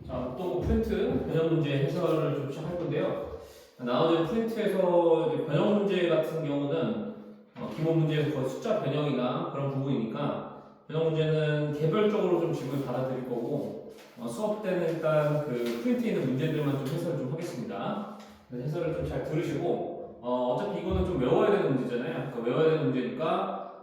자, 또 프린트 변형 문제 해설을 좀 시작할 건데요. 나머지 프린트에서 이제 변형 문제 같은 경우는 기본 문제에서 거의 숫자 변형이나 그런 부분이니까 변형 문제는 개별적으로 좀 질문 받아들일 거고 수업 때는 일단 그 프린트에 있는 문제들만 좀 해설을 좀 하겠습니다. 해설을 좀 잘 들으시고 어차피 이거는 좀 외워야 되는 문제잖아요. 그러니까 외워야 되는 문제니까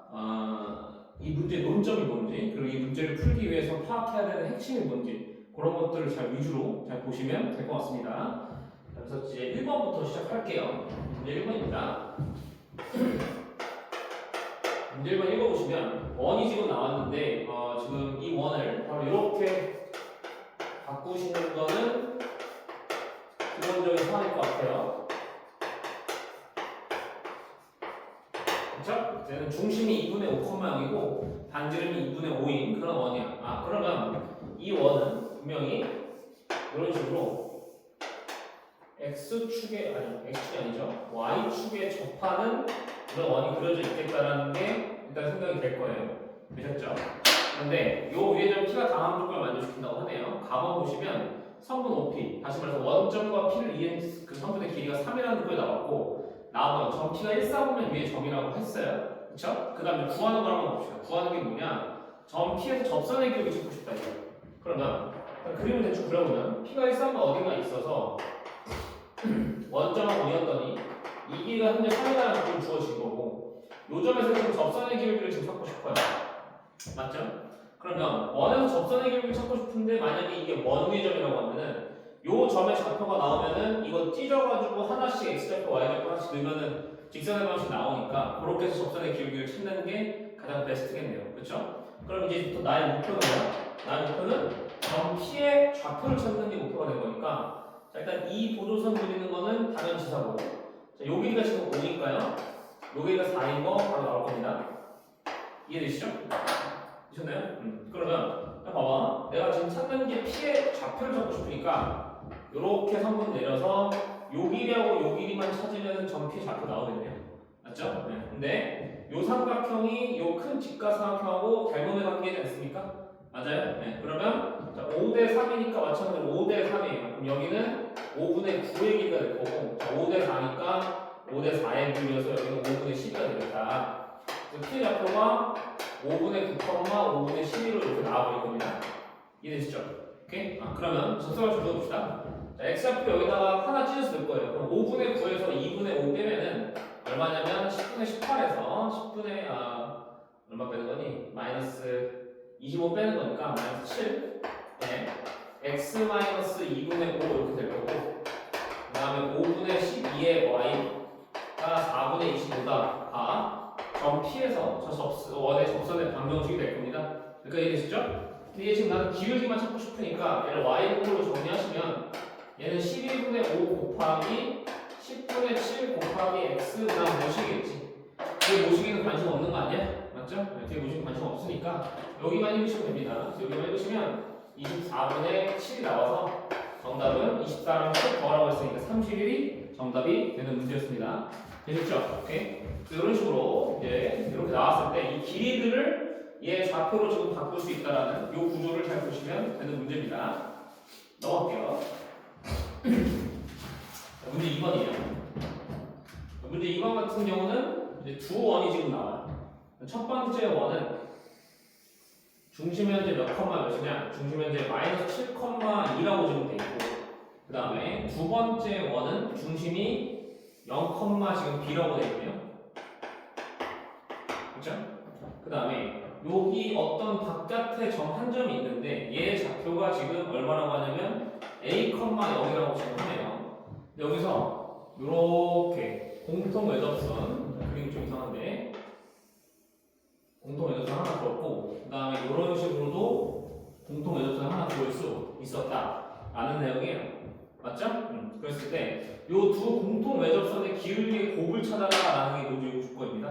이 문제의 논점이 뭔지 그리고 이 문제를 풀기 위해서 파악해야 되는 핵심이 뭔지 그런 것들을 잘 위주로 잘 보시면 될 것 같습니다. 그래서 이제 1번부터 시작할게요. 문제 1번입니다. 문제 1번 읽어보시면 원이 지금 나왔는데 지금 이 원을 바로 이렇게 바꾸시는 거는 기본적인 상황일 것 같아요. 그렇죠? 얘는 중심이 2분의 5,0이고 반지름이 2분의 5인 그런 원이야. 그러면 이 원은 분명히 이런 식으로 x축에 x축이 아니죠. y축에 접하는 그런 원이 그려져 있겠다라는 게 일단 생각이 될 거예요. 되셨죠? 그런데 요 위에 좀 p가 다음 조건을 만족시킨다고 하네요. 가번 보시면 성분 OP, 다시 말해서 원점과 p를 이은 그 성분의 길이가 3이라는 조건이 나왔고 나오면 점 p가 1, 4보면 위에 점이라고 했어요. 그쵸? 그 다음에 구하는 걸 한번 봅시다. 구하는 게 뭐냐? 점 p에서 접선의 기울기 찾고 싶다 이거. 그러면 그림을 대충 그려보면 p가 1, 4가 어딘가 있어서 원점을 보였더니 이 길이가 현재 3이라는 조건이 주어진 거고 요 점에서 지금 접선의 기울기를 지금 찾고 싶어요. 맞죠? 그러면 원에서 접선의 기울기를 찾고 싶은데 만약에 이게 원위의 점이라고 하면은 요 점의 좌표가 나오면은 이거 찢어가지고 하나씩 x좌표, y좌표 하나씩 넣으면은 직선의 방식 나오니까 그렇게 해서 접선의 기울기를 찾는 게 가장 베스트겠네요. 그렇죠? 그럼 이제부터 나의 목표는 뭐야? 나의 목표는 점 P의 좌표를 찾는 게 목표가 된 거니까 자, 일단 이 보조선 그리는 거는 당연지사고 자, 요 길이가 지금 5니까요. 요 길이가 4인 거 바로 나올 겁니다. 이해되시죠? 되셨나요? 그러면 봐봐. 내가 지금 찾는 게 P의 좌표를 찾고 싶으니까 요렇게 선분 내려서 요 길이하고 요 길이만 찾으면 점 P의 좌표 나오겠네요. 맞죠? 네. 근데 요 삼각형이 요 큰 직각삼각형하고 닮음의 관계지 않습니까? 맞아요? 네. 그러면 자, 5대 3이니까 마찬가지로 5대 3이에요. 그럼 여기는 5분의 9의 길이가 될 거고 자, 5대 4니까 5대 4의 길이여서 여기는 5분의 12가 되겠다. P의 좌표가 5분의 9, 5분의 12로 이렇게 나와버릴 겁니다. 이해되시죠? 오케이? 그러면 접속을 좀 넣어봅시다. 자, x좌표 여기다가 하나 찢어서 넣을 거예요. 그럼 5분의 9에서 2분의 5 빼면은 얼마냐면 10분의 18에서 10분의 얼마 빼는 거니? 마이너스 25 빼는 거니까 마이너스 7. 네. x 마이너스 2분의 5 이렇게 될 거고 그 다음에 5분의 12의 y가 4분의 25다. 점 P에서 원의 접선의 방정식이 될 겁니다. 그러니까 이해되시죠? 근데 얘 지금 나는 기울기만 찾고 싶으니까 얘를 y분으로 정리하시면 얘는 11분의 5 곱하기 10분의 7 곱하기 x 그 다음 모시겠지. 뒤에 모시기는 관심 없는 거 아니야? 맞죠? 뒤에 모시기 관심 없으니까 여기만 읽으시면 됩니다. 그래서 여기만 읽으시면 24분의 7이 나와서 정답은 24랑 7 더하라고 했으니까 31이 정답이 되는 문제였습니다. 되셨죠? 오케이? 이런 식으로 이렇게 나왔을 때 이 길이들을 얘 좌표로 지금 바꿀 수 있다라는 이 구조를 잘 보시면 되는 문제입니다. 넘어갈게요. 문제 2번이에요. 문제 2번 같은 경우는 이제 두 원이 지금 나와요. 첫 번째 원은 중심 현재 몇 컴마 몇이냐? 중심 현재 마이너스 7,2라고 지금 돼 있고 그 다음에 두 번째 원은 중심이 0, 지금 B라고 돼 있네요. 그렇죠? 그 다음에 여기 어떤 바깥에 점 한 점이 있는데 얘 좌표가 지금 얼마라고 하냐면 A, 0이라고 지금 하네요. 여기서 이렇게 공통 외접선 그림이 좀 이상한데 공통 외접선 하나 그었고 그 다음에 이런 식으로도 공통 외접선 하나 그을 수 있었다 라는 내용이에요. 맞죠? 그랬을 때 이 두 공통 외접선의 기울기의 곱을 찾아라라는 게 문제 조건입니다.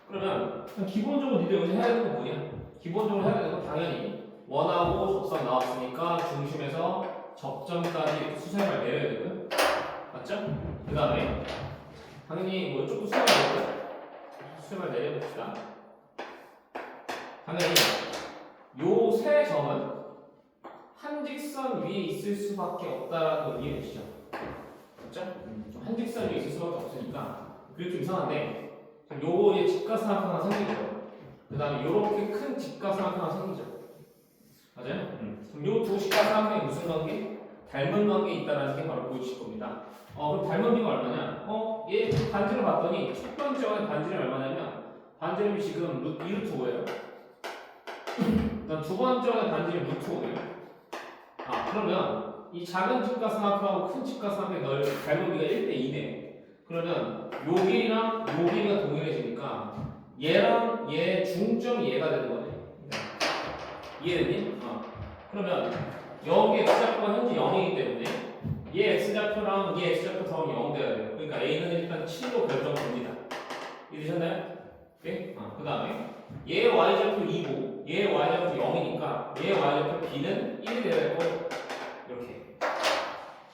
그러면 기본적으로 니들 여기서 해야 되는 건 뭐냐? 기본적으로 해야 되는 건 당연히 원하고 접선 나왔으니까 중심에서 접점까지 이렇게 수세발 내려야 되고요. 맞죠? 그 다음에 당연히 뭐 이쪽도 수세발 내려봅시다. 당연히 요 세 점은 한 한직선 위에 있을 수밖에 없다라는 걸 이해되시죠? 그렇죠? 한직선 위에 있을 수밖에 없으니까 그게 좀 이상한데 요거 이제 직각삼각형 하나 생기죠. 그 다음에 요렇게 큰 직각삼각형 하나 생기죠. 맞아요? 그럼 요 두 직각삼각형이 무슨 관계? 닮은 관계에 있다는 게 바로 보여주실 겁니다. 그럼 닮은 비가 얼마냐? 얘 반지를 봤더니 첫 번째 원의 반지름이 얼마냐면 반지름이 지금 2루트 5예요. 그다음 두 번째 원의 반지름이 루트 5예요. 그러면 이 작은 직각삼각형하고 큰 직각삼각형의 넓이 닮은 비가 1대 2네. 그러면 요 길이랑 요 길이가 동일해지니까 얘랑 얘 중점이 얘가 되는 거네. 이해됐니? 그러면 여기 x좌표가 현재 0이기 때문에 얘 x좌표랑 얘 x좌표 더하면 0 돼야 돼요. 그러니까 a는 일단 7로 결정됩니다. 이해되셨나요? 오케이? 그 다음에 얘 y좌표 2고 얘 y좌표 0이니까 얘 y좌표 b는 1이 돼야 될 거예요. 이렇게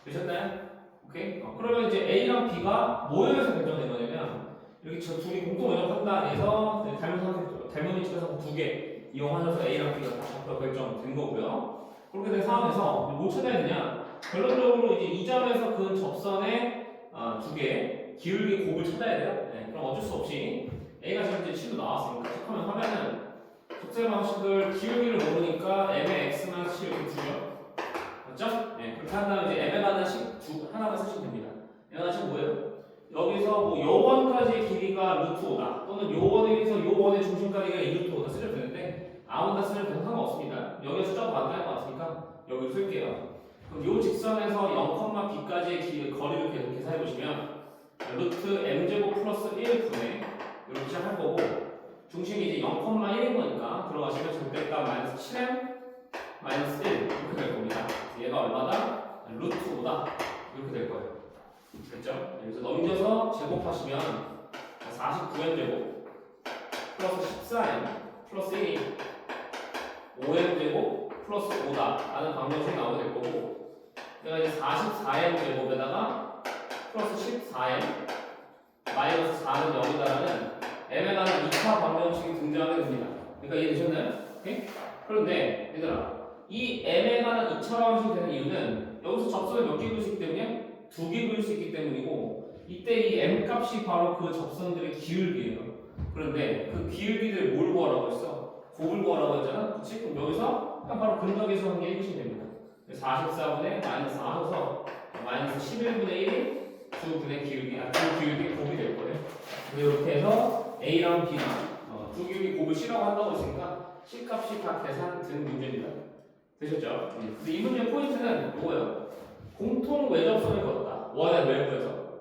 되셨나요? 오케이? 그러면 이제 a랑 b가 모여서 결정된 거냐면 이렇게 저 둘이 공통 면적 판단에서 닮은 위치에서 두 개 이용하셔서 a랑 b가 다 좌표가 결정된 거고요. 그렇게 된 상황에서 뭐 찾아야 되냐? 결론적으로 이제 이 점에서 그 접선의 두 개 기울기 곱을 찾아야 돼요. 네, 그럼 어쩔 수 없이 a가 지금 이제 7로 나왔으니까 체크하면 하면은 적세 방식을 기울기를 모르니까 m의 x만 7 이렇게 두죠. 맞죠? 네, 그렇게 한 다음에 이제 m에 관한 식 하나만 쓰시면 됩니다. m에 관한 식 뭐예요? 여기서 뭐 요원까지의 길이가 루트 5다 또는 요원에서 요원의 중심까지가 2루트 5다 쓰셔도 되는데 아무나 쓰셔도 되는 상관없습니다. 여기 숫자도 많다는 것 같으니까 여기를 쓸게요. 그럼 요 직선에서 0,b까지의 거리를 계속 계산해 보시면 루트 m제곱 플러스 1분의 이렇게 시작할 거고 중심이 이제 0,1인 거니까 들어가시면 절대값 마이너스 7m 마이너스 1 이렇게 될 겁니다. 얘가 얼마다? 루트 5다 이렇게 될 거예요. 됐죠? 그래서 넘겨서 제곱하시면 49m 제곱 플러스 14m 플러스 1이 5m 제곱 플러스 5다 라는 방정식이 나오게 될 거고 내가 이제 44m 제곱에다가 플러스 14m 마이너스 4는 0이다라는 m에 관한 2차 방정식이 등장하게 됩니다. 그러니까 이해되셨나요? 오케이? 그런데 얘들아 이 m에 관한 2차 방정식이 되는 이유는 여기서 접선을 몇 개 그릴 수 있기 때문에 2개 그릴 수 있기 때문이고 이때 이 m 값이 바로 그 접선들의 기울기예요. 그런데 그 기울기를 뭘 구하라고 했어? 곱을 구하라고 했잖아? 그치? 그럼 여기서 그냥 바로 근각에서 한 게 해주시면 됩니다. 44분의 마이너스 4 하셔서 마이너스 11분의 1이 두 기울기 곱이 될 거예요. 이렇게 해서 A랑 B랑 두 기울기 곱을 C라고 한다고 했으니까 C 값이 다 계산된 문제입니다. 되셨죠? 근데 이 문제의 포인트는 뭐예요? 공통 외접선을 그었다. 원의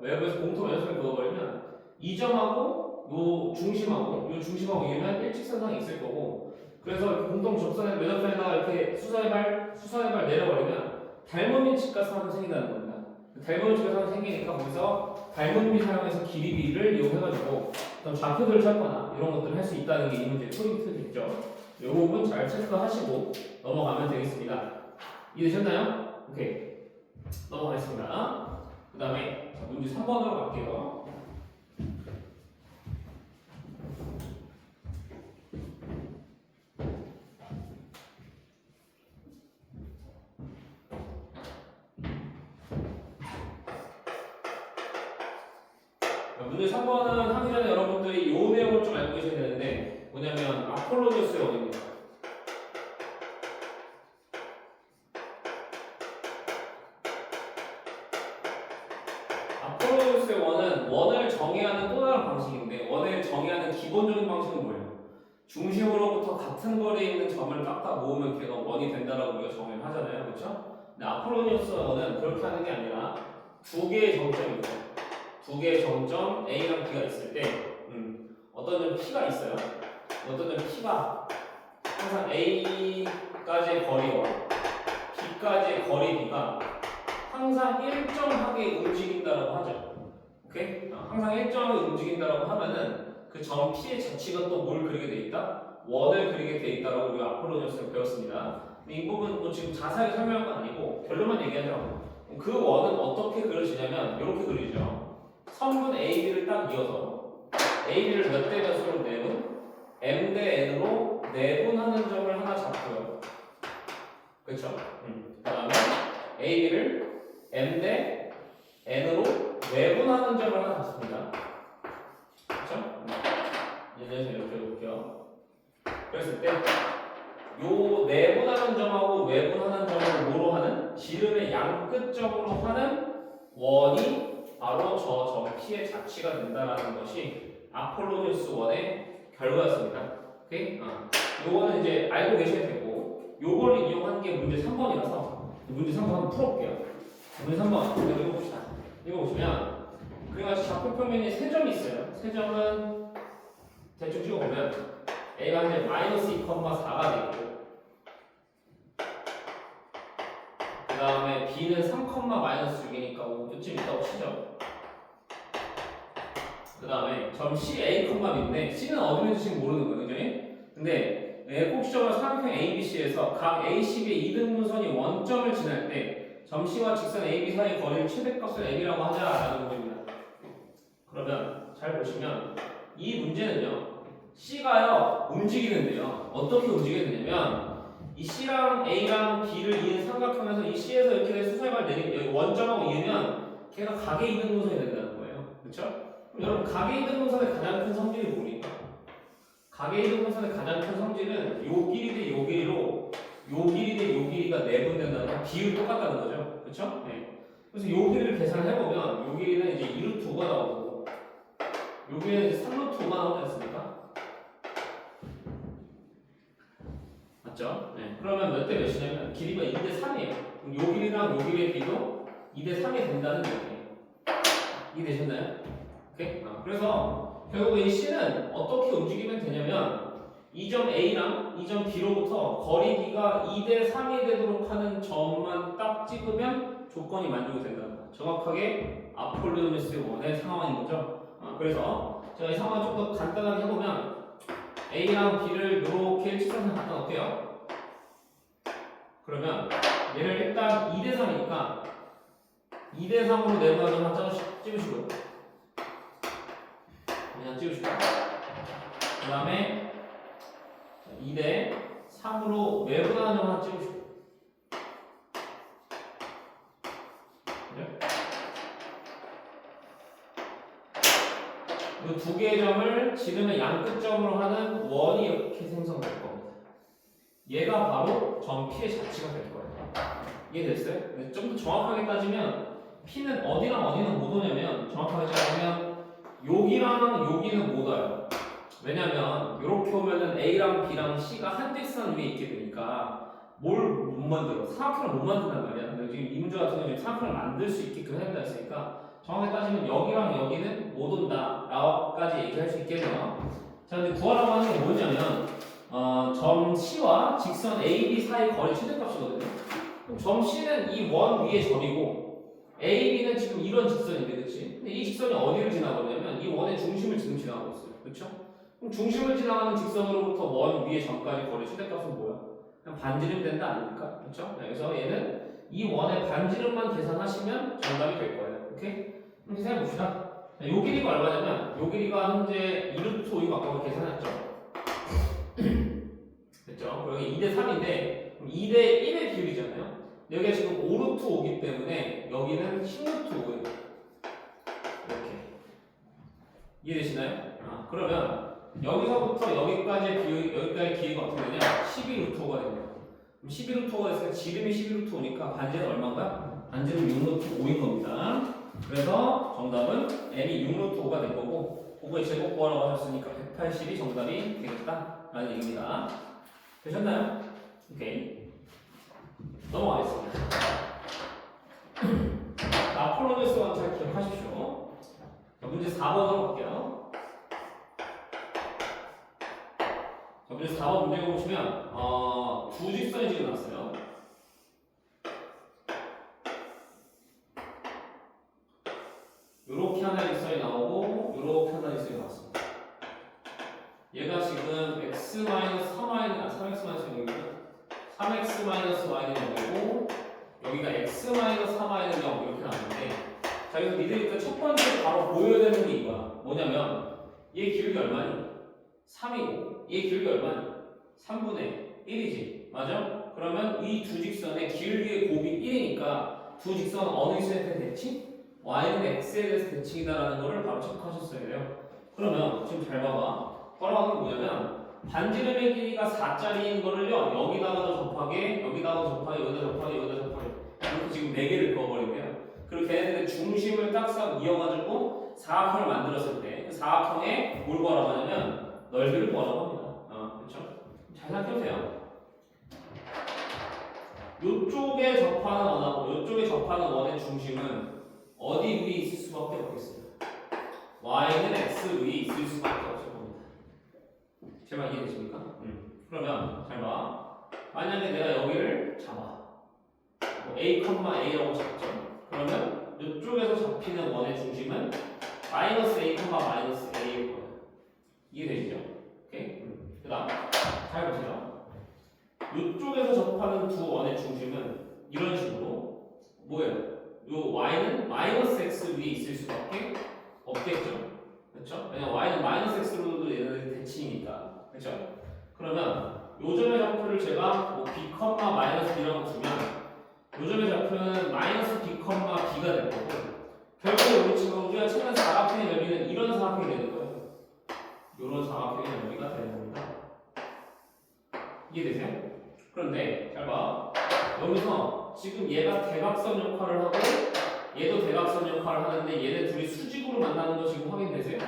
외부에서 공통 외접선을 그어버리면 이 점하고 요 중심하고 얘는 일직선상에 있을 거고 그래서 공통 접선의 외접선에다가 이렇게 수선의 발 내려버리면 닮은 직각삼각형이 생긴다는 겁니다. 닮은 직각삼각형이 생기니까 거기서 닮은 비 사용해서 길이 비를 이용해가지고 어떤 좌표들을 찾거나 이런 것들을 할 수 있다는 게 이 문제의 포인트겠죠. 이 부분 잘 체크하시고 넘어가면 되겠습니다. 이해되셨나요? 오케이. 넘어가겠습니다. 그 다음에 문제 3번으로 갈게요. 문제 3번은 하기 전에 여러분들이 이 내용을 좀 알고 계셔야 되는데 뭐냐면 아폴로니우스의 원입니다. 아폴로니우스의 원을 정의하는 또 다른 방식인데 원을 정의하는 기본적인 방식은 뭐예요? 중심으로부터 같은 거리에 있는 점을 깎아 모으면 걔가 원이 된다라고 우리가 정의를 하잖아요. 그렇죠? 근데 아폴로니우스의 원은 그렇게 하는 게 아니라 두 개의 점점이죠. 두 개의 점점 A랑 B가 있을 때 어떤 점 P가 있어요. 어떤 점 P가 항상 A까지의 거리와 B까지의 거리 B가 항상 일정하게 움직인다라고 하죠. 오케이? 항상 일정하게 움직인다라고 하면은 그 점 P의 좌측은 또 뭘 그리게 돼 있다? 원을 그리게 돼 있다라고 우리가 아폴로니우스에서 배웠습니다. 이 부분 뭐 지금 자세하게 설명한 건 아니고 결론만 얘기하자고. 그 원은 어떻게 그려지냐면 이렇게 그리죠. 선분 AB를 딱 이어서 AB를 몇 대 몇으로 내분? M 대 N으로 내분하는 점을 하나 잡고요. 그렇죠? AB를 M 대 N으로 매분하는 점을 하나 갖습니다. 그렇죠? 예전에 이렇게 해볼게요. 그랬을 때 요 내분하는 점하고 외분하는 점을 뭐로 하는? 지름의 양끝점으로 하는 원이 바로 저 점 P의 자취가 된다는 것이 아폴로니우스 원의 결과였습니다. 오케이? 요거는 이제 알고 계셔야 되고, 요걸 이용한 게 문제 3번이라서 문제 3번 한번 풀어볼게요. 문제 3번 읽어봅시다. 읽어보시면 그래가지고 좌표평면이 세 점이 있어요. 세 점은 대충 찍어보면 A가 이제 마이너스 2,4가 되고, 그 다음에 B는 3,-6이니까 5쯤 있다고 치죠. 그 다음에 점 C, A, B인데 C는 어디 있는지 지금 모르는 거예요. 그죠? 근데 꼭지점을 삼각형 ABC에서 각 ACB의 이등분선이 원점을 지날 때 점 C와 직선 AB 사이의 거리를 최대값을 M이라고 하자라는 문제입니다. 그러면 잘 보시면 이 문제는요, C가요 움직이는데요. 어떻게 움직이느냐면 이 C랑 A랑 B를 이은 삼각형에서 이 C에서 이렇게 수설발 내린 여기 원점하고 이으면 걔가 각의 이등분선이 된다는 거예요. 그렇죠? 그럼 여러분 각의 이등분선의 가장 큰 성질이 뭡니까? 각의 이등분선의 가장 큰 성질은 요 길이 대 요 길이로 요 길이 대 요 길이가 내분된다는 거, 비율이 똑같다는 거죠. 그렇죠? 네. 그래서 요 길이를 계산을 해보면 요 길이는 이제 2루트 5가 나오고 요 길이는 이제 3루트 5가 나오지 않습니까? 맞죠? 네. 그러면 몇 대 몇이냐면 길이가 2대 3이에요. 그럼 요 길이랑 요 길이의 비도 2대 3이 된다는 얘기예요. 이해되셨나요? 오케이? 그래서 결국 이 C는 어떻게 움직이면 되냐면 이 점 A랑 이 점 B로부터 거리비가 2대 3이 되도록 하는 점만 딱 찍으면 조건이 만족이 된다는 거예요. 정확하게 아폴로니우스 원의 상황인 거죠. 그래서 제가 이 상황을 좀 더 간단하게 해보면 A랑 B를 이렇게 일직선을 갖다 놓을게요. 그러면 얘를 일단 2대 3이니까 2대 3으로 내부하는 한 찍으시고요. 그냥 찍으시고 그 다음에 2대 3으로 외분하는 점 하나 찍으시고, 이 두 개의 점을 지름의 양끝점으로 하는 원이 이렇게 생성될 겁니다. 얘가 바로 점 P의 자취가 될 거예요. 이해됐어요? 좀 더 정확하게 따지면 P는 어디랑 어디는 못 오냐면, 정확하게 따지면 여기랑 여기는 못 와요. 왜냐면 이렇게 오면은 A랑 B랑 C가 한 직선 위에 있게 되니까 뭘 못 만들어? 삼각형을 못 만든단 말이야. 근데 지금 이 문제 같은 경우는 삼각형을 만들 수 있게끔 해야 된다 했으니까 정확하게 따지면 여기랑 여기는 못 온다 라고까지 얘기할 수 있겠네요. 자, 근데 구하라고 하는 게 뭐냐면 점 C와 직선 AB 사이 거리 최대값이거든요. 그럼 점 C는 이 원 위에 점이고 AB는 지금 이런 직선인데, 그치? 근데 이 직선이 어디를 지나가냐면 이 원의 중심을 지금 지나가고 있어요. 그쵸? 그럼 중심을 지나가는 직선으로부터 원 위의 점까지 거리 최대값은 뭐야? 그냥 반지름 된다 아닙니까? 그쵸? 그래서 얘는 이 원의 반지름만 계산하시면 정답이 될 거예요. 오케이? 그럼 생각해봅시다. 요 길이가 얼마냐면 요 길이가 현재 2루트 5이고 아까 계산했죠? 됐죠? 여기 2대 3인데 2대 1의 비율이잖아요. 여기가 지금 5루트 5기 때문에 여기는 10루트 5예요. 이렇게 이해되시나요? 그러면 여기서부터 여기까지의 비율, 여기까지 길이가 어떻게 되냐? 12루트 5가 됩니다. 그럼 12루트 5가 됐으니까 지름이 12루트 5니까 반지름 얼마인가? 반지름 6루트 5인 겁니다. 그래서 정답은 n이 6루트 5가 된 거고, 5의 제곱 구하라고 하셨으니까 180이 정답이 되겠다라는 얘기입니다. 되셨나요? 오케이. 넘어가겠습니다. 아폴로니우스 원 잘 기억하십시오. 자, 문제 4번으로 갈게요. 자, 문제 4번 문제 보시면 두 직선이 지금 나왔어요. 요렇게 하나의 직선이 나오고 요렇게 하나의 직선이 나왔습니다. 얘가 지금 x-3y는 3x-y는 0이고 여기가 x-3y는 0 이렇게 나왔는데, 자 여기서 니들이 첫 번째 바로 보여야 되는 게 이거야. 뭐냐면 얘 기울기 얼마니? 3이고 얘 기울기 얼마니? 3분의 1이지. 맞아? 그러면 이 두 직선의 기울기의 곱이 1이니까 두 직선은 어느 직선에 대칭? y는 x에 대해서 대칭이다라는 거를 바로 체크하셨어야 돼요. 그러면 지금 잘 봐봐. 뭐라고 하는 게 뭐냐면 반지름의 길이가 4짜리인 거를요 여기다가도 접하게, 여기다가 접하게, 여기다 접하게, 여기다 접하게 이렇게 지금 4개를 그어버린대요. 그리고 걔네들의 중심을 딱싹 이어가지고 사각형을 만들었을 때 그 사각형에 뭘 구하라고 하냐면 넓이를 구하라고 합니다. 그렇죠? 잘 생각해보세요. 요쪽에 접하는 원하고 요쪽에 접하는 원의 중심은 어디 위에 있을 수밖에 없겠어요. y는 x 위에 있을 수밖에 없을 겁니다. 제 말 이해되십니까? 그러면 잘 봐. 만약에 내가 여기를 잡아. 뭐 a,a라고 잡죠. 그러면 이쪽에서 잡히는 원의 중심은 마이너스 a, 마이너스 a일 거예요. 이해되시죠? 오케이? 그 다음 잘 보세요. 이쪽에서 접하는 두 원의 중심은 이런 식으로 뭐예요? 요 y는 마이너스 x 위에 있을 수밖에 없겠죠. 그렇죠? 왜냐면 y는 마이너스 x로도 얘네들이 대칭이니까. 그렇죠? 그러면 요점의 좌표를 제가 뭐 b, 마이너스 b라고 주면 요점의 좌표는 마이너스 b, b가 될 거고 결국에 우리 지금 우리가 찾는 사각형의 넓이는 이런 사각형이 되는 거예요. 이런 사각형의 넓이가 되는 겁니다. 이해되세요? 그런데 잘 봐. 여기서 지금 얘가 대각선 역할을 하고 얘도 대각선 역할을 하는데 얘네 둘이 수직으로 만나는 거 지금 확인되세요?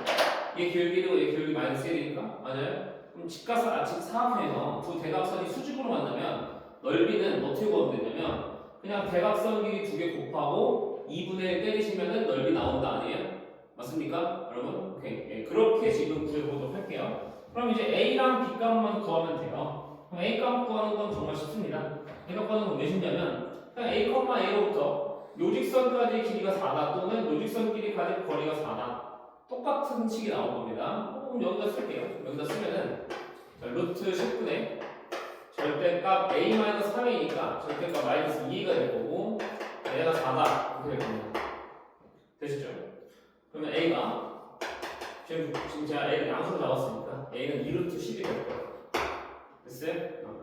얘 기울기도 얘 기울기 마이너스 1이니까 맞아요? 그럼 사각형에서 두 대각선이 수직으로 만나면 넓이는 어떻게 구하면 되냐면 그냥 대각선 길이 2개 곱하고 2분의 1 때리시면은 넓이 나온다 아니에요? 맞습니까? 여러분? 오케이. 예, 그렇게 지금 구해보도록 할게요. 그럼 이제 A랑 B 값만 구하면 돼요. 그럼 A 값 구하는 건 정말 쉽습니다. A 값 구하는 건 왜 쉽냐면 그냥 A, A로부터 요직선까지 길이가 4다 또는 요직선 길이까지 거리가 4다 똑같은 식이 나올 겁니다. 그럼 여기다 쓸게요. 여기다 쓰면은 자, 루트 10분의 절대값 a-3이니까 절대값 마이너스 2가 될 거고 얘가 4다 이렇게 될 겁니다. 되시죠? 그러면 a가 지금 제가 a를 양수로 잡았으니까 a는 2루트 10이 될 거예요. 됐어요?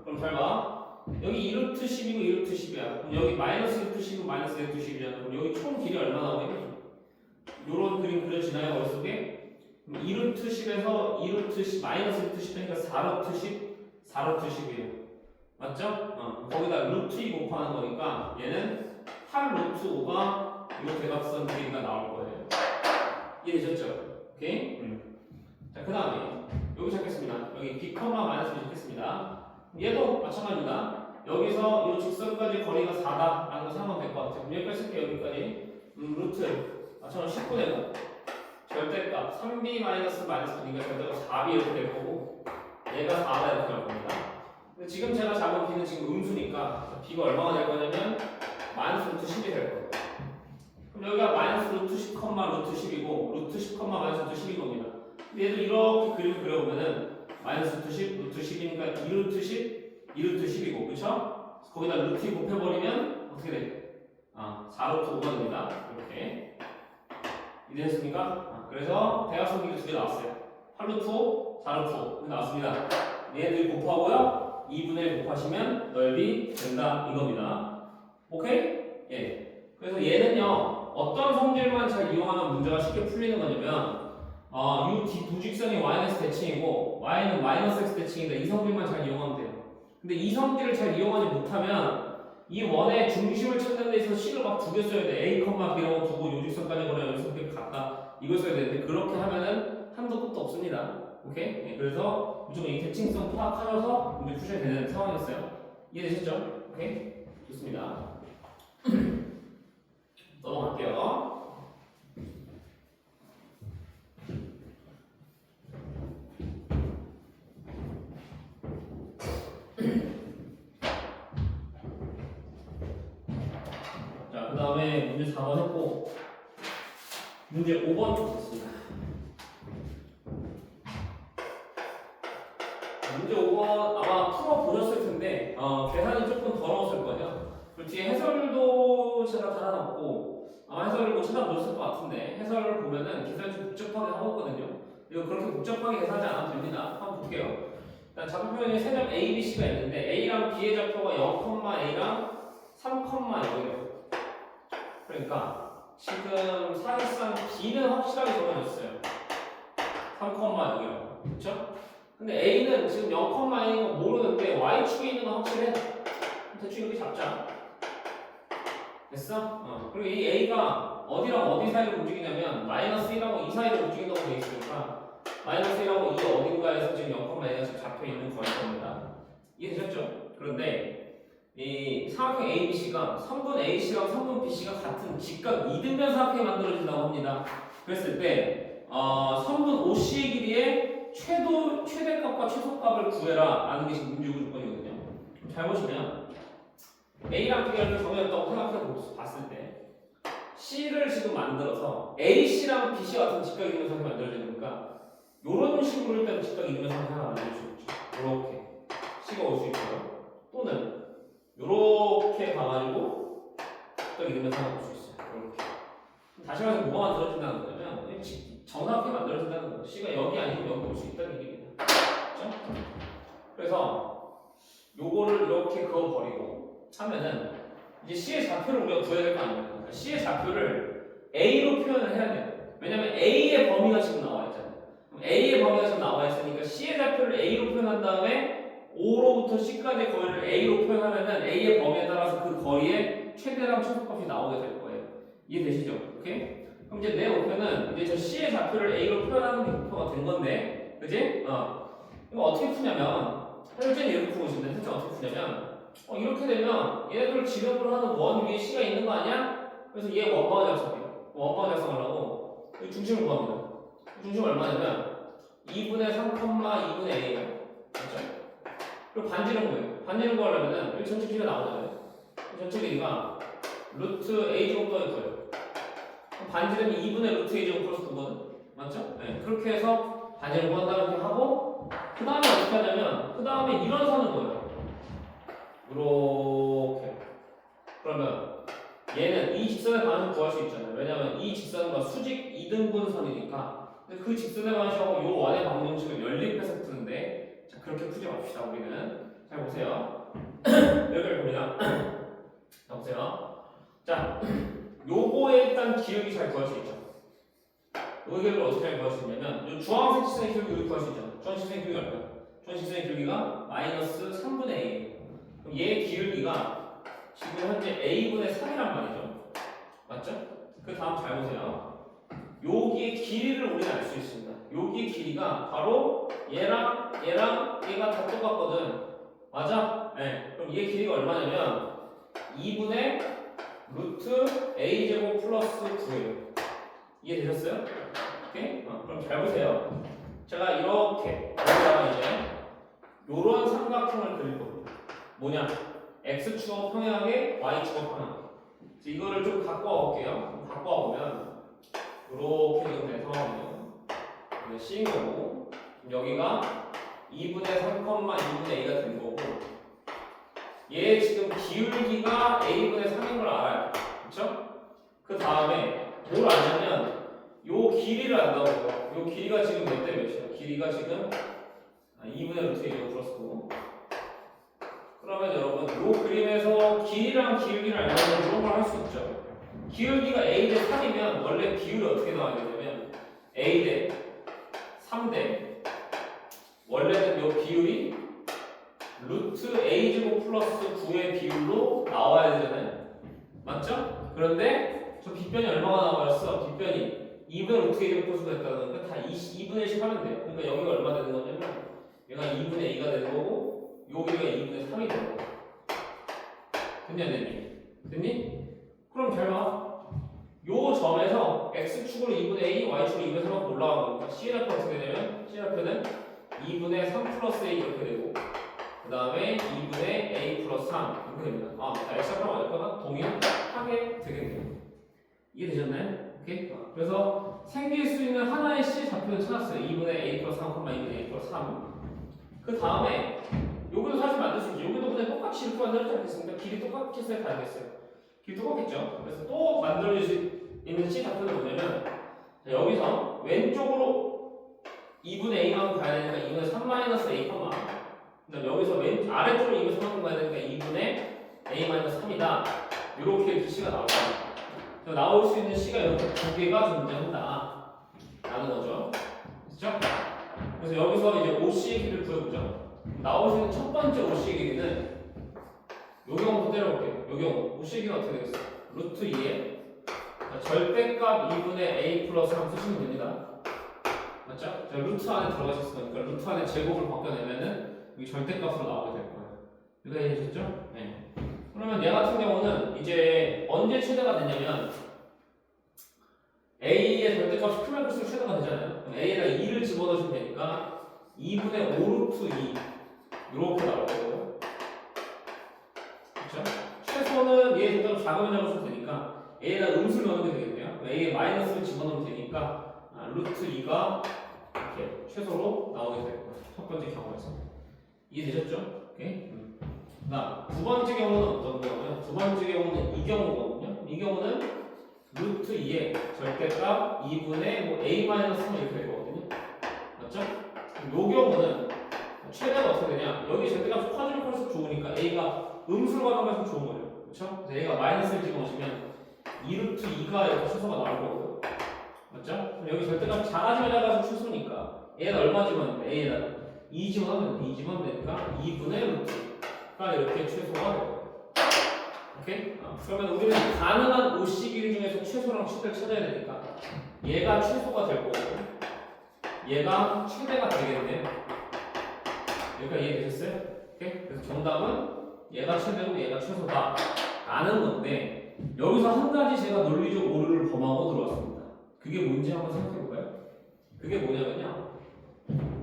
그럼 잘 봐. 여기 2루트 10이고 2루트 10이야. 그럼 여기 마이너스 2루트 10이고 마이너스 2루트 10이잖아. 그럼 여기 총 길이 얼마나 나오겠니? 요런 그림 그려지나요? 머릿속에? 2루트 10에서 2루트 10 마이너스 2루트 10이니까 4루트 10 4루트 10이에요. 맞죠? 거기다 루트 2 곱하는 거니까 얘는 8루트 5가 이 대각선 길이가 나올 거예요. 이해되셨죠? 오케이? 자, 그 다음에 여기 찾겠습니다. 여기 b, 마이너스 b 찾겠습니다. 얘도 마찬가지입니다. 여기서 이 직선까지 거리가 4다라는 거 생각하면 될 것 같아요. 그럼 여기까지 쓸게요. 여기까지. 루트 마찬가지 10분의 5 절대값 3b 마이너스 b니까 절대값 4b 이렇게 될 거고 얘가 4다 이렇게 될 겁니다. 근데 지금 제가 잡은 b는 지금 음수니까 b가 얼마가 될 거냐면 마이너스 루트 10이 될 거예요. 그럼 여기가 마이너스 루트 10, 루트 10이고 루트 10, 마이너스 루트 10인 겁니다. 근데 얘도 이렇게 그림을 그려보면은 마이너스 루트 10, 루트 10이니까 2루트 10, 2루트 10이고 그쵸? 거기다 루트 2 곱해버리면 어떻게 돼? 4루트 5가 됩니다. 이렇게 이해됐습니까? 그래서 대각선 길이 2개 나왔어요. 8루트 5, 4루트 5 이렇게 나왔습니다. 얘네들 곱하고요 2분의 1 곱하시면 넓이 된다 이겁니다. 오케이? 예. 그래서 얘는요 어떤 성질만 잘 이용하면 문제가 쉽게 풀리는 거냐면 이 두 직선이 y는 대칭이고 y는 마이너스 x 대칭인데 이 성질만 잘 이용하면 돼요. 근데 이 성질을 잘 이용하지 못하면 이 원의 중심을 찾는 데 있어서 식을 막 2개 써야 돼. a, b라고 두고 요 직선까지 거리가 요직선까지 같다 이걸 써야 되는데 그렇게 하면은 한도 끝도 없습니다. 오케이? 네, 그래서 무조건 이 대칭성 파악하셔서 문제 푸셔야 되는 상황이었어요. 이해되셨죠? 오케이? 좋습니다. 넘어갈게요. 자, 그 다음에 문제 4번 했고 문제 5번 보겠습니다. 문제 5번 아마 풀어보셨을 텐데 계산이 조금 더러웠을 거예요. 그리고 뒤에 해설도 제가 달아놨고 아마 해설을 못 찾아보셨을 것 같은데 해설을 보면은 계산이 좀 복잡하게 하고 있거든요. 이거 그렇게 복잡하게 계산하지 않아도 됩니다. 한번 볼게요. 일단 좌표표에 세 점 A, B, C가 있는데 A랑 B의 좌표가 0, A랑 3, 0이에요. 그러니까 지금 사실상 B는 확실하게 정해졌어요. 3,0이라고. 그렇죠? 근데 A는 지금 0,A인 거 모르는데 Y축에 있는 건 확실해. 대충 이렇게 잡자. 됐어? 그리고 이 A가 어디랑 어디 사이로 움직이냐면 마이너스 1하고 2 사이로 움직인다고 돼 있으니까 마이너스 1하고 2 어딘가에서 지금 0,A가 지금 잡혀 있는 거일 겁니다. 이해되셨죠? 그런데 이 삼각형 ABC가 선분 AC랑 선분 BC가 같은 직각 이등변 삼각형이 만들어진다고 합니다. 그랬을 때 선분 OC의 길이의 최대값과 최소값을 구해라 라는 게 지금 문제 조건이거든요. 잘 보시면 A랑 B가 이렇게 정해졌다고 생각해 봤을 때 C를 지금 만들어서 AC랑 BC 같은 직각 이등변 삼각형이 만들어지니까 이런 식으로 일단 직각 이등변 삼각형을 만들 수 있죠. 이렇게 C가 올 수 있고요. 또는 이렇게 가가지고 직각 이등변 삼각형 볼 수 있어요. 이렇게. 다시 말해서 뭐가 만들어진다는 거냐면 정사각형이 만들어진다는 거예요. C가 여기 아니면 여기 올 수 있다는 얘기입니다. 그렇죠? 그래서 요거를 이렇게 그어버리고 하면은 이제 C의 좌표를 우리가 구해야 될 거 아닙니까? 그러니까 C의 좌표를 A로 표현을 해야 돼요. 왜냐면 A의 범위가 지금 나와 있잖아요. 그럼 A의 범위가 지금 나와 있으니까 C의 좌표를 A로 표현한 다음에 5로부터 C까지의 거리를 A로 표현하면은 A의 범위에 따라서 그 거리의 최대랑 최소값이 나오게 될 거예요. 이해되시죠? 오케이? 그럼 이제 내 목표는 이제 저 C의 좌표를 A로 표현하는 게 목표가 된 건데, 그지? 이거 어떻게 푸냐면, 현재는 이렇게 푸고 있는데, 현재 어떻게 푸냐면, 이렇게 되면 얘네들을 지름으로 하는 원 위에 C가 있는 거 아니야? 그래서 얘 원방울 작성해요. 원방울 작성하려고 이 중심을 구합니다. 중심 얼마냐면 2분의 3, 2분의 A예요. 맞죠? 그리고 반지름 구해요. 반지름 구하려면은 여기 전체 길이가 나오잖아요. 전체 길이가 루트 A 제곱 더하기 9예요. 반지름이 2분의 루트 A 제곱 플러스 9거든? 맞죠? 네. 그렇게 해서 반지름 구한다고 이렇게 하고 그 다음에 어떻게 하냐면 그 다음에 이런 선을 그어요. 이렇게. 그러면 얘는 이 직선의 방향을 구할 수 있잖아요. 왜냐면 이 직선과 수직 이등분선이니까. 근데 그 직선의 방향하고 요 원의 방정식을 연립해서 푸는데 자 그렇게 푸지 맙시다 우리는. 잘 보세요. 여기를 봅니다. 자 보세요. 자 요거에 일단 기울기 잘 구할 수 있죠. 여기를 어떻게 잘 구할 수 있냐면 요 주황색 직선의 기울기 우리 구할 수 있잖아. 주황색 직선의 기울기가 얼마야? 주황색 직선의 기울기가 마이너스 3분의 A. 그럼 얘의 기울기가 지금 현재 A분의 3이란 말이죠. 맞죠? 그 다음 잘 보세요. 여기의 길이를 우리는 알 수 있습니다. 여기의 길이가 바로 얘랑 얘가 다 똑같거든. 맞아? 네. 그럼 얘의 길이가 얼마냐면 2분의 루트 A제곱 플러스 9예요. 이해되셨어요? 오케이? 그럼 잘 보세요. 제가 이렇게 여기다가 이제 요런 삼각형을 그릴 겁니다. 뭐냐? X축하고 평행하게 Y축하고 평행하게. 이거를 좀 갖고 와볼게요. 갖고 와보면 이렇게 지금 된 상황이에요. C인 거고 여기가 2분의 3, 2분의 A가 된 거고 얘 지금 기울기가 A분의 3인 걸 알아요. 그쵸? 그 다음에 뭘 아냐면 요 길이를 안다고요. 요 길이가 지금 몇 대 몇이야? 길이가 지금 2분의 루트 2가 플러스 9. 그러면 여러분 요 그림에서 길이랑 기울기를 알면 이런 걸 할 수 있죠. 기울기가 A 대 3이면 원래 비율이 어떻게 나와야 되냐면 A 대 3대 원래는 요 비율이 루트 A제곱 플러스 9의 비율로 나와야 되잖아요. 맞죠? 그런데 저 빗변이 얼마가 나와버렸어? 빗변이 2분의 루트 A제곱 플러스 9가 됐다는 건 다 2분의 10 하면 돼요. 그러니까 여기가 얼마 되는 거냐면 얘가 2분의 A가 되는 거고 여기가 2분의 3이 되는 거야. 됐냐 됐니? 됐니? 그럼 잘 봐. 요 점에서 X축으로 2분의 A, Y축으로 2분의 3하고 올라간 거니까 C의 좌표가 어떻게 되냐면 C의 좌표는 2분의 3 플러스 A 이렇게 되고 그 다음에 2분의 A 플러스 3 이렇게 됩니다. X좌표랑 Y좌표가 동일하게 되겠네요. 이해되셨나요? 오케이? 그래서 생길 수 있는 하나의 C의 좌표는 찾았어요. 2분의 A 플러스 3, 2분의 A 플러스 3. 그 다음에 여기도 사실 만들 수 있죠. 여기도 그냥 똑같이 이렇게 만들지 않겠습니까? 길이 똑같겠어요? 다르겠어요? 길이 똑같겠죠? 그래서 또 만들어질 수 있는 C 좌표는 뭐냐면 자, 여기서 왼쪽으로 2분의 A만큼 가야 되니까 2분의 3 마이너스 A 컴마 그다음 여기서 아래쪽으로 2분의 3만큼 가야 되니까 2분의 A 마이너스 3이다. 이렇게 C가 나올 겁니다. 나올 수 있는 C가 이렇게 두 개가 존재한다 라는 거죠. 그렇죠? 그래서 여기서 이제 OC의 길이를 구해보죠. 나올 수 있는 첫 번째 OC의 길이는 요 경우 때려볼게요. 요 경우 OC의 길이가 어떻게 되겠어? 루트 2에 절대값 2분의 A 플러스 3 쓰시면 됩니다. 맞죠? 루트 안에 들어가셨으니까 루트 안에 제곱을 바꿔내면은 여기 절대값으로 나오게 될 거예요. 이거 이해되셨죠? 네. 그러면 얘 같은 경우는 이제 언제 최대가 되냐면 A의 절대값이 크면 클수록 최대가 되잖아요. 그럼 A에다 2를 집어넣으시면 되니까 2분의 5 루트 2 이렇게 나올 거고요. 그렇죠? 최소는 얘의 절대값 작으면 작을수록 되니까 A에다 음수를 넣는 게 되겠네요. A에 마이너스를 집어넣으면 되니까 루트 2가 이렇게 최소로 나오게 될 거예요. 첫 번째 경우에서. 이해되셨죠? 오케이? 나 두 번째 경우는 어떤 경우냐? 두 번째 경우는 이 경우거든요. 이 경우는 루트 2의 절대값 2분의 뭐 A-3 이렇게 될 거거든요. 맞죠? 이 경우는 최대가 어떻게 되냐? 여기 절대값이 커지면 클수록 좋으니까 A가 음수로 가면 갈수록 좋은 거예요. 그렇죠? 그래서 A가 마이너스를 집어넣으시면 2루트 2가 이렇게 최소가 나올 거고요. 맞죠? 그럼 여기 절대값이 작아지면 작아서 최소니까 A에다 얼마 집어넣는데 A에다 2 집어넣으면 2 집어넣으면 되니까 2분의 루트가 이렇게 최소가 되고 오케이? 그러면 우리는 가능한 OC 길이 중에서 최소랑 최대를 찾아야 되니까 얘가 최소가 될 거고 얘가 최대가 되겠네요. 여기까지 이해되셨어요? 오케이? 그래서 정답은 얘가 최대고 얘가 최소다 라는 건데 여기서 한 가지 제가 논리적 오류를 범하고 들어왔습니다. 그게 뭔지 한번 생각해 볼까요? 그게 뭐냐면요.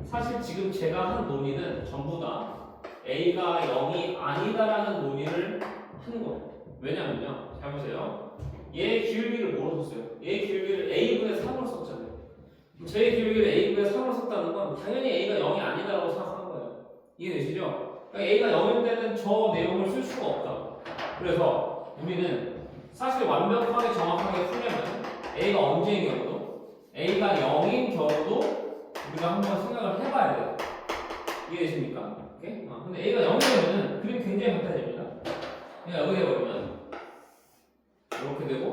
사실 지금 제가 한 논리는 전부 다 A가 0이 아니다라는 논리를 하는 거예요. 왜냐면요. 잘 보세요. 얘 기울기를 뭐로 썼어요? 얘 기울기를 A분의 3으로 썼잖아요. 제 기울기를 A분의 3으로 썼다는 건 당연히 A가 0이 아니다라고 생각하는 거예요. 이해되시죠? 그러니까 A가 0일 때는 저 내용을 쓸 수가 없다. 그래서 우리는 사실 완벽하게 정확하게 풀려면 A가 언제인 경우도 A가 0인 경우도 우리가 한번 생각을 해봐야 돼요. 이해되십니까? 오케이? 근데 A가 0이면은 그림 굉장히 간단해집니다. 그냥 여기 해버리면 이렇게 되고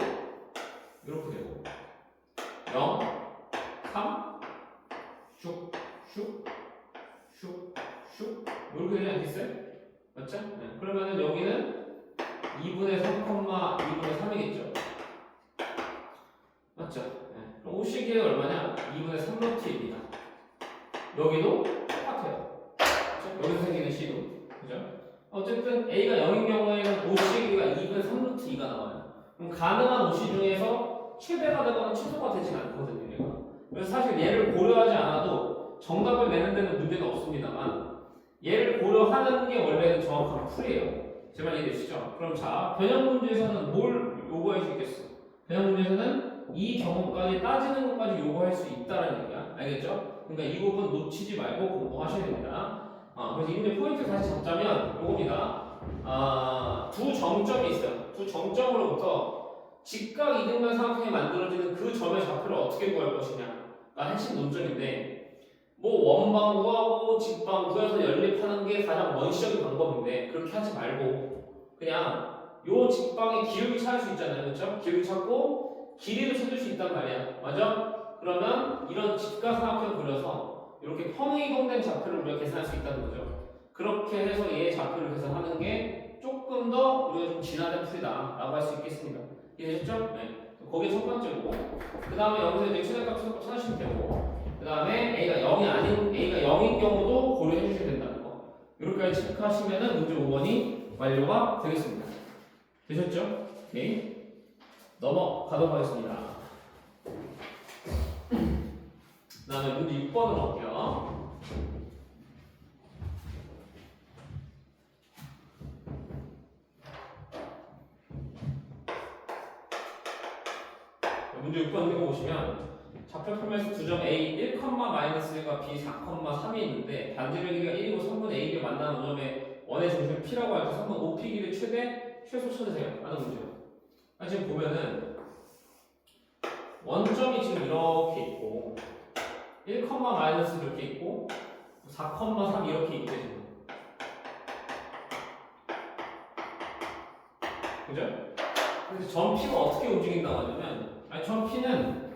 이렇게 되고 0, 3, 슉, 슉, 슉, 슉 이렇게 되지 않겠어요? 맞죠? 네. 그러면은 여기는 2분의 3, 2분의 3이겠죠? 맞죠? 네. 그럼 OC 길이가 얼마냐? 2분의 3루트 1이다. 여기도 똑같아요. 그렇죠? 여기서 생기는 C도. 그죠? 어쨌든 A가 0인 경우에는 OC 길이가 2분의 3루트 2가 나와요. 그럼 가능한 OC 중에서 최대가 되거나 최소가 되진 않거든요. 얘가. 그래서 사실 얘를 고려하지 않아도 정답을 내는 데는 문제는 없습니다만 얘를 고려하는 게 원래는 정확한 풀이에요. 제 말 이해되시죠? 그럼 자, 변형 문제에서는 뭘 요구할 수 있겠어? 변형 문제에서는 이 경우까지 따지는 것까지 요구할 수 있다는 얘기야. 알겠죠? 그러니까 이 부분 놓치지 말고 공부하셔야 됩니다. 그래서 이 문제 포인트 다시 잡자면 요겁니다. 두 정점이 있어요. 두 정점으로부터 직각 이등변 삼각형이 만들어지는 그 점의 좌표를 어떻게 구할 것이냐가 핵심 논점인데 뭐 원방 구하고 직방 구해서 연립하는 게 가장 원시적인 방법인데 그렇게 하지 말고 그냥 요 직방의 기울기 찾을 수 있잖아요. 그렇죠? 기울기 찾고 길이를 찾을 수 있단 말이야. 맞아? 그러면 이런 직각삼각형 그려서 이렇게 평이동된 좌표를 우리가 계산할 수 있다는 거죠. 그렇게 해서 얘의 좌표를 계산하는 게 조금 더 우리가 좀 진화된 풀이다 라고 할 수 있겠습니다. 이해되셨죠? 네. 그게 첫 번째고 그 다음에 여기서 이제 최대값 찾으시면 되고 그 다음에 A가 0인 경우도 고려해 주셔야 된다는 거 이렇게까지 체크하시면은 문제 5번이 완료가 되겠습니다. 되셨죠? 오케이. 넘어가도록 하겠습니다. 그 다음에 문제 6번으로 갈게요. 문제 6번 읽어보시면 좌표 풀면서 두 점 A 1,-1과 B 4,3이 있는데 반지름 길이가 1이고 3분의 A를 만나는 5점에 원의 중심 P라고 할 때 3분 OP 길이 최소 찾으세요 라는 문제예요. 지금 보면은 원점이 지금 이렇게 있고 1, 이렇게 있고 4,3 이렇게 있대 지금. 그죠? 그래서 전피가 어떻게 움직인다고 하냐면,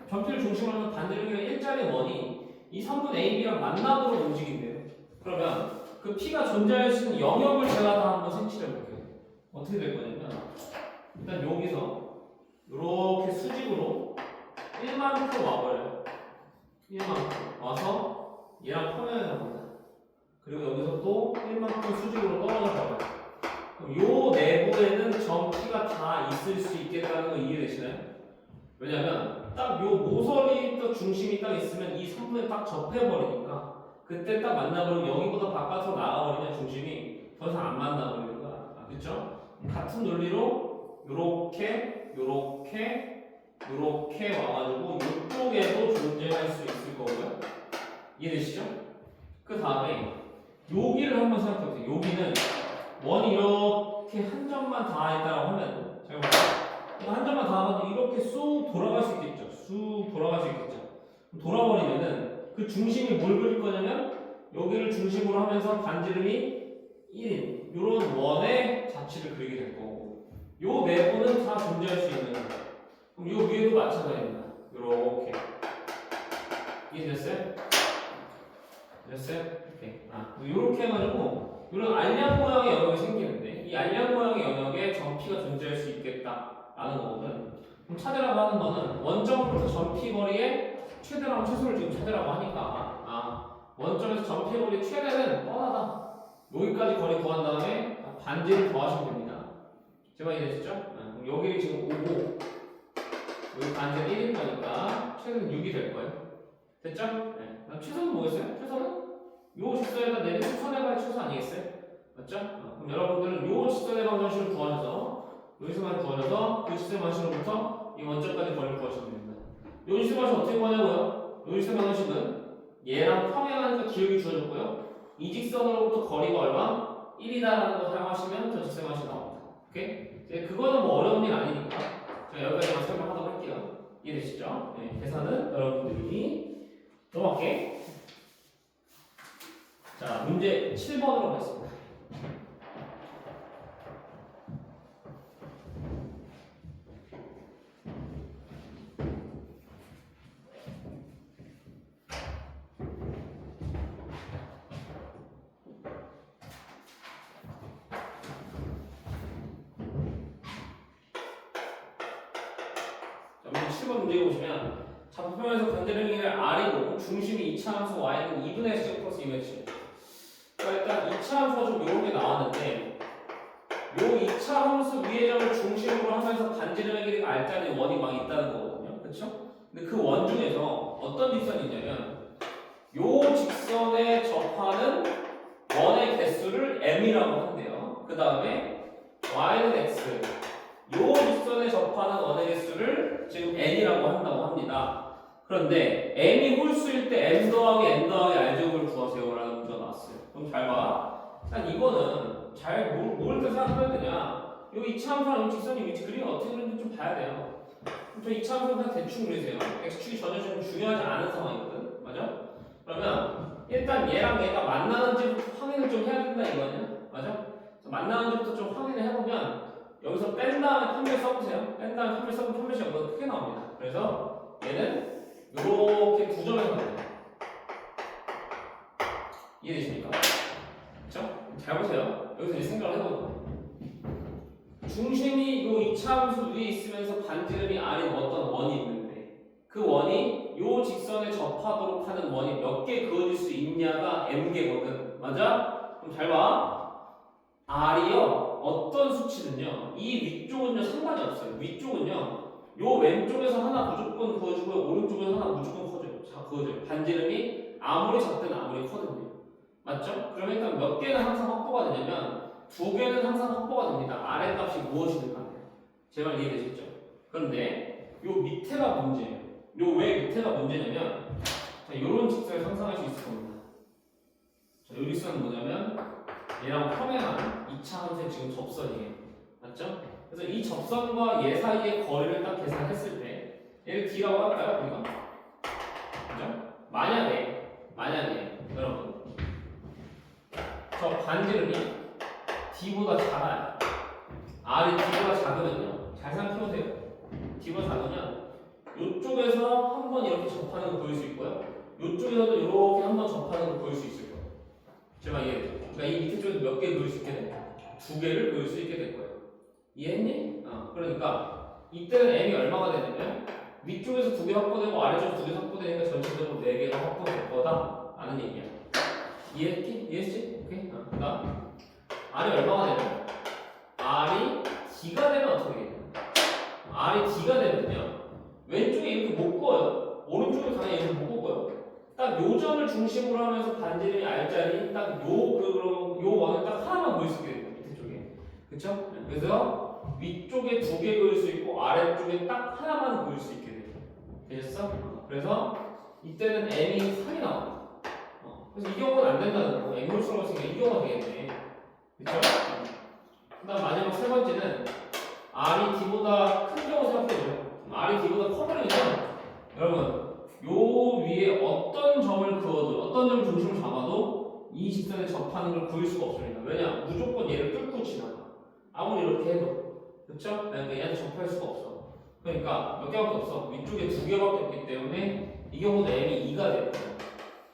전피를 중심으로 하는 반대쪽에 일자리 원이 이 선분 AB랑 만남으로 움직인대요. 그러면 그 P가 존재할 수 있는 영역을 제가 다 한번 색칠해 볼게요. 어떻게 될 거냐면, 일단 여기서 이렇게 수직으로 1만큼 와버려요. 1만큼 와서 얘랑 평행을 합니다. 그리고 여기서 또 1만큼 수직으로 떨어져 버려요. 그럼 요 내부에는 점 P가 다 있을 수 있겠다는 거 이해되시나요? 왜냐면 딱 요 모서리 또 중심이 딱 있으면 이 선분에 딱 접해버리니까 그때 딱 만나버리면 여기보다 바깥으로 나가버리면 중심이 더 이상 안 만나버리는 거야. 아, 그쵸? 같은 논리로 요렇게 와가지고 이쪽에도 존재할 수 있을 거고요. 이해되시죠? 그 다음에 여기를 한번 생각해보세요. 여기는 원이 이렇게 한 점만 닿아있다고 하면, 잠깐만, 한 점만 닿아가지고 이렇게 쑥 돌아갈 수 있겠죠. 쑥 돌아갈 수 있겠죠. 돌아버리면은 그 중심이 뭘 그릴 거냐면 여기를 중심으로 하면서 반지름이 1인 이런 원의 자취를 그리게 될 거고, 요 내부는 다 존재할 수 있는 거예요. 그럼 요 위에도 마찬가지입니다. 요렇게 이해됐어요? 됐어요? 이렇게. 요렇게 해가지고 이런 알약 모양의 영역이 생기는데, 이 알약 모양의 영역에 점피가 존재할 수 있겠다라는 거거든. 그럼 찾으라고 하는 거는 원점부터 점피 거리의 최대랑 최소를 지금 찾으라고 하니까, 원점에서 점피 거리 최대는 뻔하다. 여기까지 거리 구한 다음에 반지를 더하시면 됩니다. 제가 이해되시죠? 그럼 여기 지금 5고 여기 반지는 1인 거니까 최소는 6이 될 거예요. 됐죠? 네. 그럼 최소는 뭐겠어요? 최소는 요 직선에다 내린 수선의 방의 최소 아니겠어요? 맞죠? 그럼 여러분들은 요 직선의 방정식을 구하셔서 여기서만 구하셔서 그 직선의 방정식으로부터 이 원점까지 거리를 구하시면 됩니다. 요 직선의 방정식 어떻게 구하냐고요? 요 직선의 방정식은 얘랑 평행하니까 기울기 주어졌고요. 이 직선으로부터 거리가 얼마? 1이다라는 거 사용하시면 저 직선의 방정식 나옵니다. 오케이? 그거는 뭐 어려운 일 아니니까 제가 여기까지만 설명하도록 할게요. 이해되시죠? 네, 계산은 여러분들이 넘어갈게. 자, 문제 7번으로 가겠습니다. 자, 문제 7번 문제 보시면 좌표면에서 반대를 R이고 중심이 2차 함수 Y는 2분의 X 플러스 2분의 일단 2차 함수가 좀 이렇게 나왔는데, 요 2차 함수 위의 점을 중심으로 하면서 반지름의 길이가 R자리 원이 막 있다는 거거든요. 그쵸? 근데 그 원 중에서 어떤 직선이 있냐면 요 직선에 접하는 원의 개수를 M이라고 한대요. 그 다음에 Y는 X, 요 직선에 접하는 원의 개수를 지금 N이라고 한다고 합니다. 그런데 M이 홀수일 때 M 더하기 N 더하기 R제곱을 구하세요 라는 문제가 나왔어요. 그럼 잘 봐. 일단 이거는 잘 뭘 생각해야 되냐. 요 2차 함수랑 이 직선이 위치 그림을 어떻게 그리는지 좀 봐야 돼요. 그럼 저 2차 함수는 그냥 대충 그리세요. X축이 전혀 좀 중요하지 않은 상황이거든. 맞아? 그러면 일단 얘랑 얘가 만나는지부터 확인을 좀 해야 된다 이거냐. 맞아? 만나는지부터 좀 확인을 해보면 여기서 뺀 다음에 판별 써보세요. 뺀 다음에 판별 써보면 판별식 여기가 크게 나옵니다. 그래서 얘는 이렇게 두 점에서 나와요. 이해되십니까? 그쵸? 잘 보세요. 여기서 이제 생각을 해보는 거예요. 중심이 이 2차 함수 위에 있으면서 반지름이 R인 어떤 원이 있는데, 그 원이 이 직선에 접하도록 하는 원이 몇 개 그어질 수 있냐가 M개거든. 맞아? 그럼 잘 봐. R이요, 어떤 수치는요, 이 위쪽은요 상관이 없어요. 위쪽은요 요 왼쪽에서 하나 무조건 그어주고요, 오른쪽에서 하나 무조건 그어줘요. 반지름이 아무리 작든 아무리 커든요. 맞죠? 그러면 일단 몇 개는 항상 확보가 되냐면 두 개는 항상 확보가 됩니다. R의 값이 무엇이든 간에. 제 말 이해되셨죠? 그런데 요 밑에가 문제예요. 요 왜 밑에가 문제냐면, 자, 요런 직선을 상상할 수 있을 겁니다. 자, 요 직선은 뭐냐면 얘랑 평행한 2차 함수의 지금 접선이에요. 맞죠? 그래서 이 접선과 얘 사이의 거리를 딱 계산했을 때 얘를 D라고 할까요? 우리가? 그죠? 만약에 여러분 저 반지름이 D보다 작아요. R이 D보다 작으면요, 잘 생각해보세요. D번 4번이야. 이쪽에서 한 번 이렇게 접하는 걸 보일 수 있고요. 이쪽에서도 이렇게 한 번 접하는 걸 보일 수 있을 거예요. 제가 이해해줘. 그러니까 이 밑에 쪽에서 몇 개 그릴 수 있게 돼? 2개를 그릴 수 있게 될 거예요. 이해했니? 그러니까 이때는 m이 얼마가 되냐면 위쪽에서 2개 확보되고 아래쪽에서 2개 확보되니까 전체적으로 4개가 확보될 거다 라는 얘기야. 이해했지? 이해했지? 오케이? 그다음 R이 얼마가 되면 R이 D가 되면 어떻게 되냐? R이 D가 되면요 왼쪽에 이렇게 못 그어요. 오른쪽에 당연히 이렇게 못 그어요. 딱 요 점을 중심으로 하면서 반지름이 R자리 딱 요 원을 딱 하나만 보일 수 있게 돼요. 밑에 쪽에. 그쵸? 그래서 위쪽에 2개 그릴 수 있고 아래쪽에 딱 하나만 그릴 수 있게 돼요. 되셨어? 그래서 이때는 m이 3이 나와. 그래서 이 경우는 안 된다는 거. m을 써봤으니까 이 경우가 되겠네. 그쵸? 그 다음 마지막 세 번째는 r이 d보다 큰 경우 생각해줘요. r이 d보다 커버리면 여러분 요 위에 어떤 점을 그어도 어떤 점을 중심으로 잡아도 이 직선에 접하는 걸 그릴 수가 없습니다. 왜냐? 무조건 얘를 뚫고 지나가. 아무리 이렇게 해도. 그쵸? 그러니까 얘한테 접할 수가 없어. 그러니까 몇 개밖에 없어. 위쪽에 2개밖에 없기 때문에 이 경우도 m이 2가 되는 거야.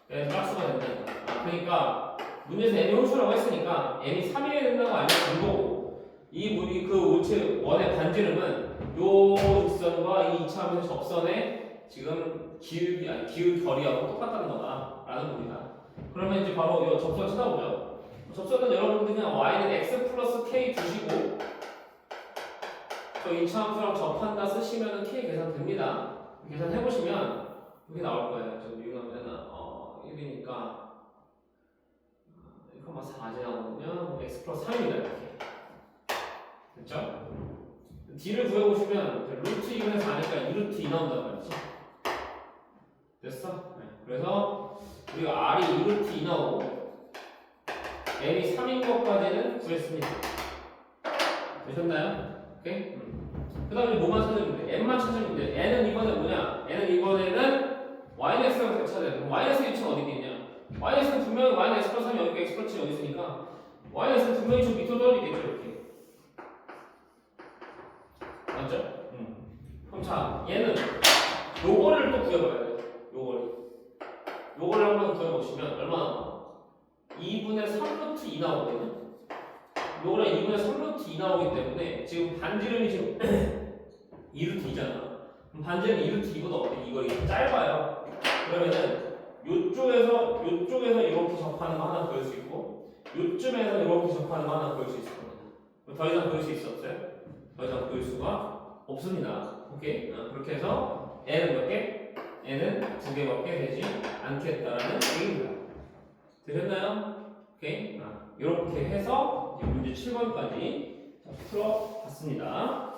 그래서 박스가 된다니까. 그러니까 문제에서 m이 홀수라고 했으니까 m이 3이 된다고 알려준 거고 이 그 우체 원의 반지름은 요 직선과 이 이차하면서 접선의 지금 기울 결이하고 똑같다는 거다라는 겁니다. 그러면 이제 바로 이 접선 찾아보죠. 접선은 여러분들 그냥 y는 x 플러스 k 두시고 저 이차함수랑 접한다 쓰시면 k 계산됩니다. 계산해보시면 이렇게 나올 거예요. 저 미분하면 1이니까 1,4제 나오면 x 플러스 3입니다. 이렇게. 됐죠? d를 구해보시면 루트 2분의 4니까 2루트 2 나온단 말이지. 됐어? 네. 그래서 우리가 r이 2루트 2 나오고 m이 3인 것까지는 구했습니다. 되셨나요? 오케이? 그 다음에 뭐만 찾으면 돼? m만 찾으면 돼. n은 이번에 뭐냐? n은 이번에는 yx를 찾아야 돼. 그럼 yx의 위치가 어디 있냐? yx는 분명히 y는 x 플러스 3이 여기 있고 x 플러스 7이 여기 있으니까 yx는 분명히 저 밑으로 떨어져 있겠죠. 이렇게. 맞죠? 그럼 자, 얘는 요거를 또 구해봐야 돼. 요거를 한번 구해보시면 얼마 나와? 2분의 3루트 2 나오거든요. 요거랑 2분의 3루트 2 나오기 때문에 지금 반지름이 지금 2루트 2잖아. 그럼 반지름이 2루트 2보다 어때? 이거 짧아요. 그러면은 요쪽에서 이렇게 접하는 거 하나 그릴 수 있고 요쯤에서 이렇게 접하는 거 하나 그릴 수 있을 겁니다. 더 이상 그릴 수 있었어요? 더 이상 그릴 수가 없습니다. 오케이? 그렇게 해서 n은 몇 개? n은 2개밖에 되지 않겠다라는 얘기입니다. 되셨나요? 오케이? 이렇게 해서 이제 문제 7번까지 풀어봤습니다.